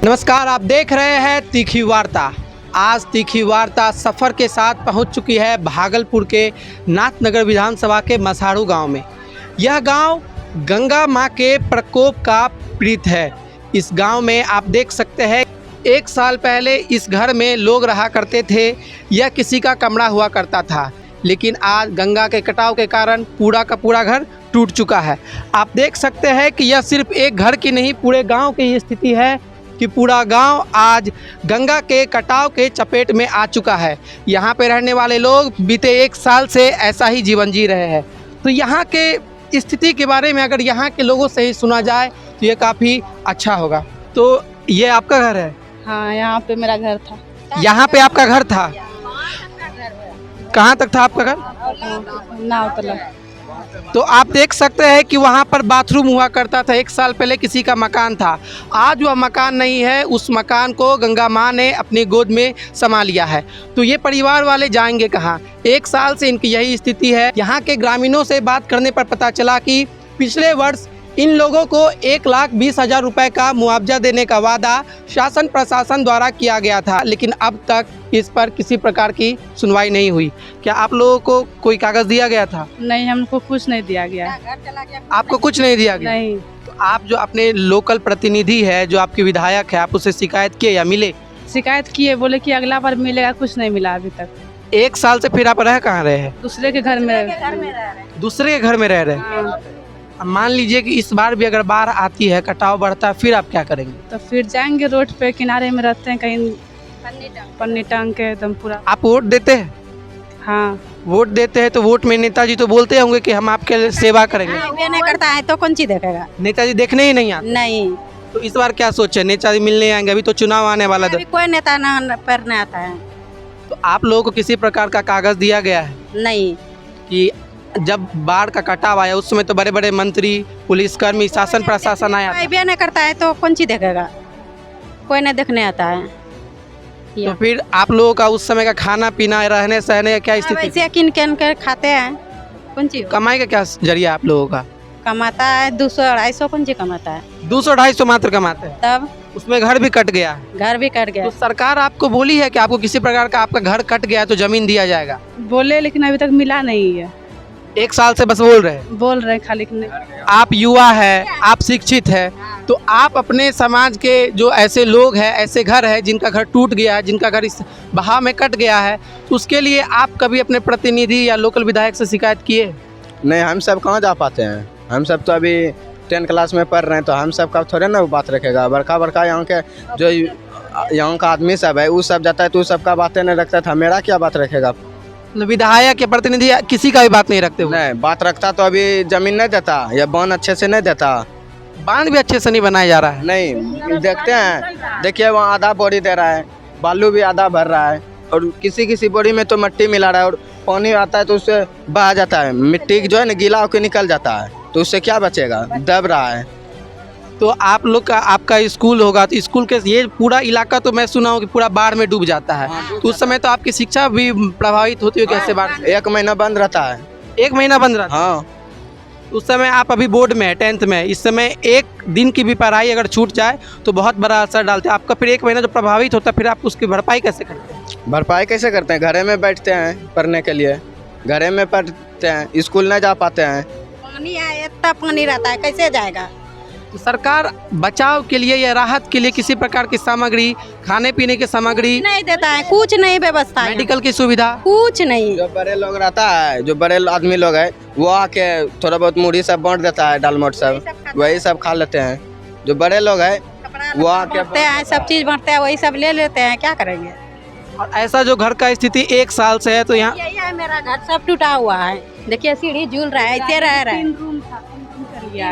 नमस्कार, आप देख रहे हैं तीखी वार्ता। आज तीखी वार्ता सफ़र के साथ पहुंच चुकी है भागलपुर के नाथनगर विधानसभा के मसाड़ू गांव में। यह गांव गंगा मां के प्रकोप का पीड़ित है। इस गांव में आप देख सकते हैं 1 साल पहले इस घर में लोग रहा करते थे। यह किसी का कमरा हुआ करता था, लेकिन आज गंगा के कटाव के कारण पूरा का पूरा घर टूट चुका है। आप देख सकते हैं कि यह सिर्फ एक घर की नहीं, पूरे गांव की स्थिति है कि पूरा गांव आज गंगा के कटाव के चपेट में आ चुका है। यहाँ पे रहने वाले लोग बीते 1 साल से ऐसा ही जीवन जी रहे हैं। तो यहाँ के स्थिति के बारे में अगर यहाँ के लोगों से ही सुना जाए तो ये काफ़ी अच्छा होगा। तो ये आपका घर है? हाँ, यहाँ पे मेरा घर था। यहाँ पे आपका घर था? कहाँ तक था आपका घर? नावतला। तो आप देख सकते हैं कि वहाँ पर बाथरूम हुआ करता था। 1 साल पहले किसी का मकान था, आज वह मकान नहीं है। उस मकान को गंगा माँ ने अपनी गोद में समा लिया है। तो ये परिवार वाले जाएंगे कहाँ? 1 साल से इनकी यही स्थिति है। यहाँ के ग्रामीणों से बात करने पर पता चला कि पिछले वर्ष इन लोगों को 1,20,000 रुपये का मुआवजा देने का वादा शासन प्रशासन द्वारा किया गया था, लेकिन अब तक इस पर किसी प्रकार की सुनवाई नहीं हुई। क्या आप लोगों को कोई कागज़ दिया गया था? नहीं, हमको कुछ नहीं दिया गया। आपको कुछ नहीं दिया गया? नहीं। तो आप जो अपने लोकल प्रतिनिधि है, जो आपके विधायक है, आप उससे शिकायत किए या मिले? शिकायत किए, बोले कि अगला बार मिलेगा, कुछ नहीं मिला अभी तक। 1 साल से फिर आप रह कहाँ रहे हैं? दूसरे के घर में। दूसरे के घर में रह रहे हैं। हाँ, अब मान लीजिए कि इस बार भी अगर बाढ़ आती है, कटाव बढ़ता है, फिर आप क्या करेंगे? तो फिर जाएंगे रोड पे, किनारे में रहते हैं कहीं पन्नी टांग के एकदम पूरा। आप वोट देते हैं? हाँ। वोट देते हैं तो वोट में नेताजी तो बोलते होंगे कि हम आपके सेवा करेंगे। ये नहीं करता है तो कौन सी देखेगा? नेताजी देखने ही नहीं आते। नहीं, तो इस बार क्या सोचे? नेताजी मिलने आएंगे, अभी तो चुनाव आने वाला अभी कोई नेता ना पर नहीं आता है। तो आप लोगों को किसी प्रकार का कागज दिया गया है नहीं, कि जब बाढ़ का कटाव आया उस समय तो बड़े बड़े मंत्री, पुलिसकर्मी, शासन प्रशासन आया था। ये नहीं करता है तो कौन सी देखेगा? कोई नहीं देखने आता है। तो फिर आप लोगों का उस समय का खाना पीना, रहने सहने का क्या स्थिति? वैसे किन किन कर खाते हैं। कौन सी कमाई का क्या जरिया आप लोगों का? कमाता है 200-250, कौन सी कमाता है? 200-250 मात्र कमाते हैं, तब उसमें घर भी कट गया है। घर भी कट गया। तो सरकार आपको बोली है कि आपको किसी प्रकार का आपका घर कट गया है तो जमीन दिया जाएगा? बोले, लेकिन अभी तक मिला नहीं है। 1 साल से बस बोल रहे हैं। बोल रहे हैं खाली कि नहीं। आप युवा है, आप शिक्षित है, तो आप अपने समाज के जो ऐसे लोग हैं, ऐसे घर है जिनका घर टूट गया है, जिनका घर इस बहाव में कट गया है, तो उसके लिए आप कभी अपने प्रतिनिधि या लोकल विधायक से शिकायत किए? नहीं, हम सब कहाँ जा पाते हैं। हम सब तो अभी 10 क्लास में पढ़ रहे हैं, तो हम सब का थोड़े ना वो बात रखेगा। बड़का यहाँ के जो यहाँ का आदमी सब है वो सब जाता है, तो सबका बातें नहीं रखता था। मेरा क्या बात रखेगा? विधायक या प्रतिनिधि किसी का भी बात नहीं रखते हुए? नहीं, बात रखता तो अभी जमीन नहीं देता या बांध अच्छे से नहीं देता। बांध भी अच्छे से नहीं बनाया जा रहा है। नहीं, देखते हैं, देखिए वहाँ आधा बोरी दे रहा है, बालू भी आधा भर रहा है, और किसी बोरी में तो मिट्टी मिला रहा है, और पानी आता है तो उससे बहा जाता है। मिट्टी जो है ना गीला होकर निकल जाता है, तो उससे क्या बचेगा? दब रहा है। तो आप लोग का, आपका स्कूल होगा, तो स्कूल के ये पूरा इलाका तो मैं सुना हूँ कि पूरा बाढ़ में डूब जाता है। तो उस समय तो आपकी शिक्षा भी प्रभावित होती है कैसे बाढ़ से? 1 महीना बंद रहता है। 1 महीना बंद रहता है? हाँ। उस समय आप अभी बोर्ड में है, 10th में। इस समय 1 दिन की भी पढ़ाई अगर छूट जाए तो बहुत बड़ा असर डालते हैं। आपका फिर 1 महीना जो प्रभावित होता है, फिर आप उसकी भरपाई कैसे करते हैं? भरपाई कैसे करते हैं? घरे में बैठते हैं पढ़ने के लिए, घरे में पढ़ते हैं, स्कूल नहीं जा पाते हैं। पानी है, इतना पानी रहता है, कैसे जाएगा? तो सरकार बचाव के लिए या राहत के लिए किसी प्रकार की सामग्री, खाने पीने की सामग्री, नहीं देता है, कुछ नहीं व्यवस्था है, मेडिकल की सुविधा? कुछ नहीं। जो बड़े लोग रहता है, जो बड़े आदमी लोग है, वो आके थोड़ा बहुत मुढ़ी सब बांट देता है, दाल मोट सब, वही सब खा लेते हैं। जो बड़े लोग है वो आके बांटते हैं, सब चीज बांटते हैं, वही सब ले लेते हैं, क्या करेंगे? और ऐसा जो घर का स्थिति 1 साल से है, तो यहाँ यही है, मेरा घर सब टूटा हुआ है। देखिए सीढ़ी झूल रहा है, ऐसे रह रहा है। 3 रूम था, 3 रूम कर लिया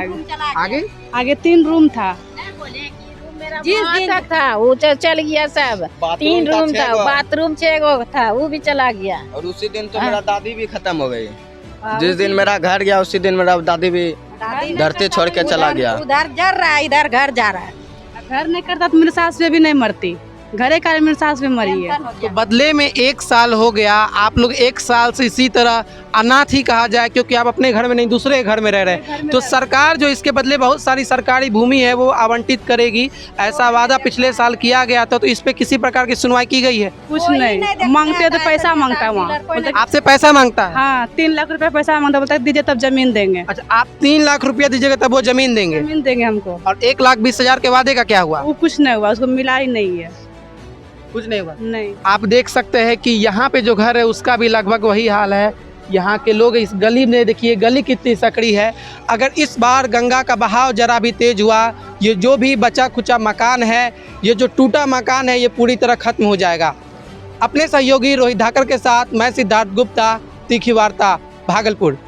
आगे आगे 3 रूम था। जिस दिन तक था वो चल गया सब। 3 रूम था, बाथरूम 6 गो था, वो भी चला गया। और उसी दिन तो मेरा दादी भी खत्म हो गई। जिस दिन मेरा घर गया उसी दिन मेरा दादी भी धरती छोड़ के चला गया। उधर जर रहा है, इधर घर जा रहा है। घर नहीं करता तो मेरी सास भी नहीं मरती। घरे का मेरी सास भी मरी है। तो बदले में 1 साल हो गया, आप लोग 1 साल से इसी तरह अनाथ ही कहा जाए, क्योंकि आप अपने घर में नहीं दूसरे घर में रह रहे हैं। तो सरकार जो इसके बदले बहुत सारी सरकारी भूमि है वो आवंटित करेगी, ऐसा वादा पिछले साल किया गया था। तो इस पे किसी प्रकार की सुनवाई की गई है? कुछ नहीं मांगते तो पैसा मांगता है वहाँ, बोलते आपसे पैसा मांगता है? हाँ 3 लाख रुपए पैसा मांगता, बोलता है दीजिए तब जमीन देंगे। अच्छा, आप 3 लाख रुपया दीजिएगा तब वो जमीन देंगे, जमीन देंगे हमको। और 1,20,000 के वादे का क्या हुआ? वो कुछ नहीं हुआ, उसको मिला ही नहीं है। कुछ नहीं हुआ। नहीं आप देख सकते हैं कि यहाँ पे जो घर है उसका भी लगभग वही हाल है। यहाँ के लोग इस गली में, देखिए गली कितनी सकड़ी है। अगर इस बार गंगा का बहाव जरा भी तेज हुआ, ये जो भी बचा खुचा मकान है, ये जो टूटा मकान है, ये पूरी तरह खत्म हो जाएगा। अपने सहयोगी रोहित धाकर के साथ मैं सिद्धार्थ गुप्ता, तीखी वार्ता, भागलपुर।